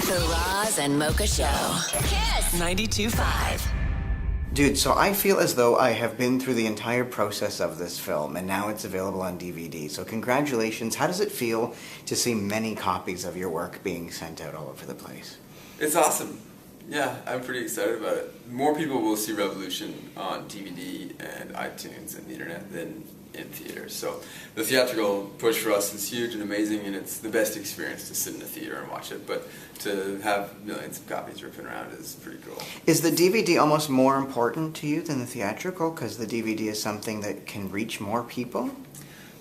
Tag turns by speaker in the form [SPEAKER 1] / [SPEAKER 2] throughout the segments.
[SPEAKER 1] The Roz and Mocha Show. KiSS 92.5.
[SPEAKER 2] Dude, so I feel as though I have been through the entire process of this film, and now it's available on DVD. So congratulations. How does it feel to see many copies of your work being sent out all over the place?
[SPEAKER 3] It's awesome. Yeah, I'm pretty excited about it. More people will see Revolution on DVD and iTunes and the internet than in theaters. So the theatrical push for us is huge and amazing, and it's the best experience to sit in a theater and watch it. But to have millions of copies ripping around is pretty cool.
[SPEAKER 2] Is the DVD almost more important to you than the theatrical? Because the DVD is something that can reach more people?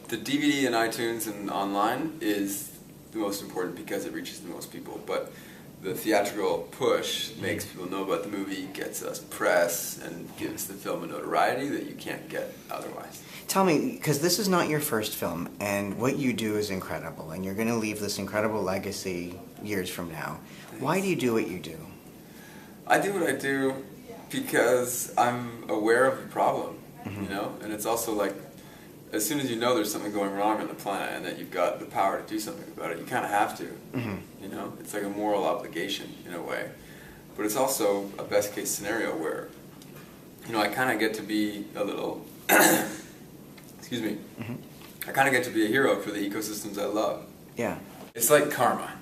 [SPEAKER 3] The DVD and iTunes and online is the most important because it reaches the most people. But the theatrical push makes people know about the movie, gets us press, and gives the film a notoriety that you can't get otherwise.
[SPEAKER 2] Tell me, because this is not your first film, and what you do is incredible, and you're going to leave this incredible legacy years from now.
[SPEAKER 3] Thanks.
[SPEAKER 2] Why do you do what you do?
[SPEAKER 3] I do what I do because I'm aware of the problem, you know? And it's also like, as soon as you know there's something going wrong on the planet and that you've got the power to do something about it, you kind of have to, you know? It's like a moral obligation in a way. But it's also a best case scenario where, you know, I kind of get to be a little, excuse me, I kind of get to be a hero for the ecosystems I love.
[SPEAKER 2] Yeah.
[SPEAKER 3] It's like karma.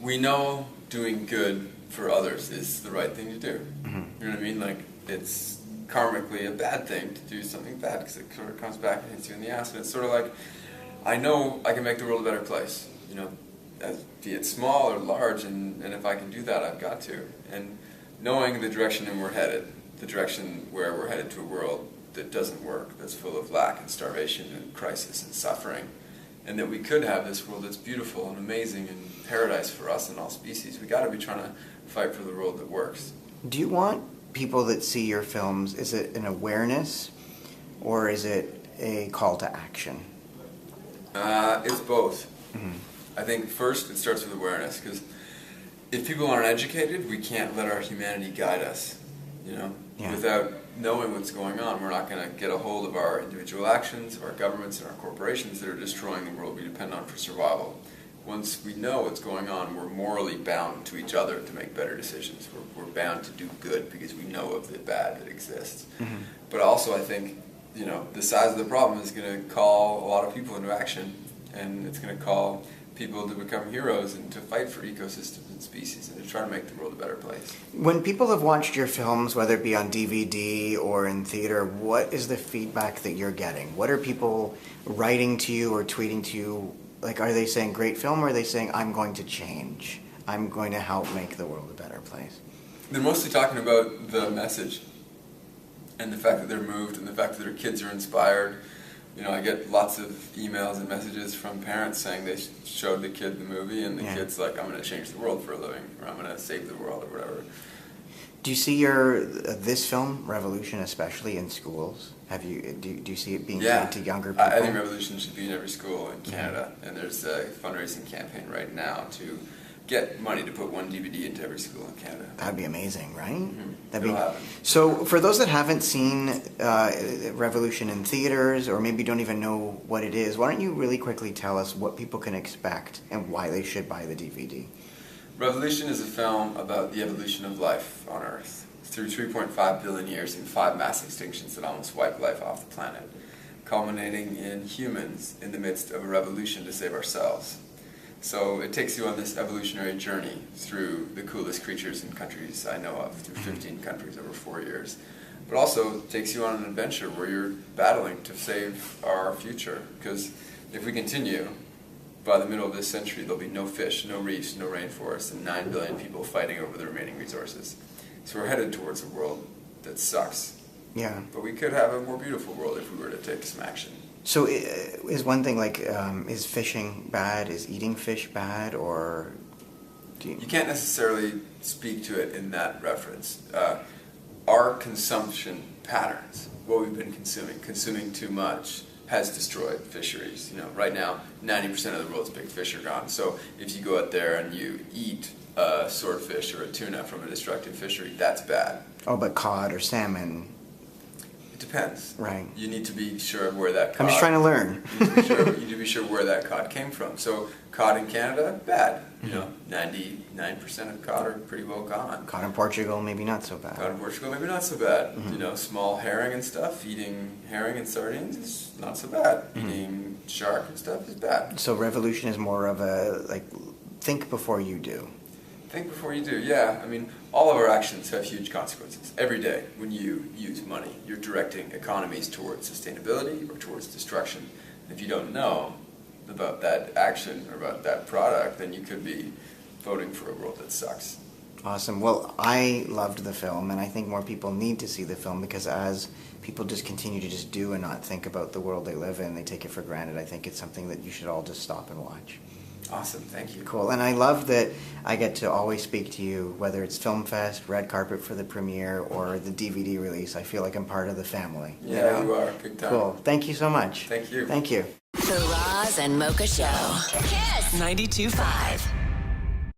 [SPEAKER 3] We know doing good for others is the right thing to do. You know what I mean? Like, it's karmically a bad thing to do something bad because it sort of comes back and hits you in the ass. And it's sort of like, I know I can make the world a better place, you know, be it small or large, and if I can do that, I've got to. And knowing the direction we're headed, the direction where we're headed to a world that doesn't work, that's full of lack and starvation and crisis and suffering, and that we could have this world that's beautiful and amazing and paradise for us and all species. We got to be trying to fight for the world that works.
[SPEAKER 2] Do you want people that see your films, is it an awareness or is it a call to action?
[SPEAKER 3] It's both. I think first it starts with awareness, because if people aren't educated, we can't let our humanity guide us, you know?
[SPEAKER 2] Yeah.
[SPEAKER 3] Without knowing what's going on, we're not going to get a hold of our individual actions, of our governments and our corporations that are destroying the world we depend on for survival. Once we know what's going on, we're morally bound to each other to make better decisions. We're bound to do good because we know of the bad that exists. But also, I think, you know, the size of the problem is going to call a lot of people into action, and it's going to call people to become heroes and to fight for ecosystems and species and to try to make the world a better place.
[SPEAKER 2] When people have watched your films, whether it be on DVD or in theater, what is the feedback that you're getting? What are people writing to you or tweeting to you? Like, are they saying, great film, or are they saying, I'm going to change? I'm going to help make the world a better place?
[SPEAKER 3] They're mostly talking about the message and the fact that they're moved and the fact that their kids are inspired. You know, I get lots of emails and messages from parents saying they showed the kid the movie and the kid's like, I'm going to change the world for a living, or I'm going to save the world, or whatever.
[SPEAKER 2] Do you see this film, Revolution, especially in schools? Do you see it being played to younger people?
[SPEAKER 3] I think Revolution should be in every school in Canada, and there's a fundraising campaign right now to get money to put one DVD into every school in Canada.
[SPEAKER 2] That'd be amazing, right?
[SPEAKER 3] It'll happen.
[SPEAKER 2] So for those that haven't seen Revolution in theaters, or maybe don't even know what it is, why don't you really quickly tell us what people can expect and why they should buy the DVD?
[SPEAKER 3] Revolution is a film about the evolution of life on Earth through 3.5 billion years and 5 mass extinctions that almost wiped life off the planet, culminating in humans in the midst of a revolution to save ourselves. So it takes you on this evolutionary journey through the coolest creatures and countries I know of, through 15 countries over 4 years. But also takes you on an adventure where you're battling to save our future. Because if we continue, by the middle of this century, there'll be no fish, no reefs, no rainforests, and 9 billion people fighting over the remaining resources. So we're headed towards a world that sucks.
[SPEAKER 2] Yeah.
[SPEAKER 3] But we could have a more beautiful world if we were to take some action.
[SPEAKER 2] So is one thing like, is fishing bad? Is eating fish bad? Or do you
[SPEAKER 3] can't necessarily speak to it in that reference. Our consumption patterns, what we've been consuming too much, has destroyed fisheries. You know, right now, 90% of the world's big fish are gone. So if you go out there and you eat a swordfish or a tuna from a destructive fishery, that's bad.
[SPEAKER 2] Oh, but cod or salmon?
[SPEAKER 3] It depends.
[SPEAKER 2] Right.
[SPEAKER 3] You need to be sure of where that cod...
[SPEAKER 2] I'm just trying to learn.
[SPEAKER 3] You need to be sure where that cod came from. So cod in Canada, bad. You know, 99% of cod are pretty well gone.
[SPEAKER 2] Cod in Portugal, maybe not so bad.
[SPEAKER 3] Cod in Portugal, maybe not so bad. You know, small herring and stuff, eating herring and sardines is not so bad. Eating shark and stuff is bad.
[SPEAKER 2] So revolution is more of a, like, think before you do.
[SPEAKER 3] Think before you do, yeah. I mean, all of our actions have huge consequences. Every day when you use money, you're directing economies towards sustainability or towards destruction. If you don't know about that action or about that product, then you could be voting for a world that sucks.
[SPEAKER 2] Awesome. Well, I loved the film, and I think more people need to see the film, because as people just continue to just do and not think about the world they live in, they take it for granted. I think it's something that you should all just stop and watch.
[SPEAKER 3] Awesome, thank you.
[SPEAKER 2] Cool. And I love that I get to always speak to you, whether it's Film Fest, red carpet for the premiere, or the DVD release. I feel like I'm part of the family.
[SPEAKER 3] Yeah, you are. Big time.
[SPEAKER 2] Cool. Thank you so much.
[SPEAKER 3] Thank you.
[SPEAKER 2] Thank you.
[SPEAKER 1] The Roz and Mocha Show. KiSS 92.5.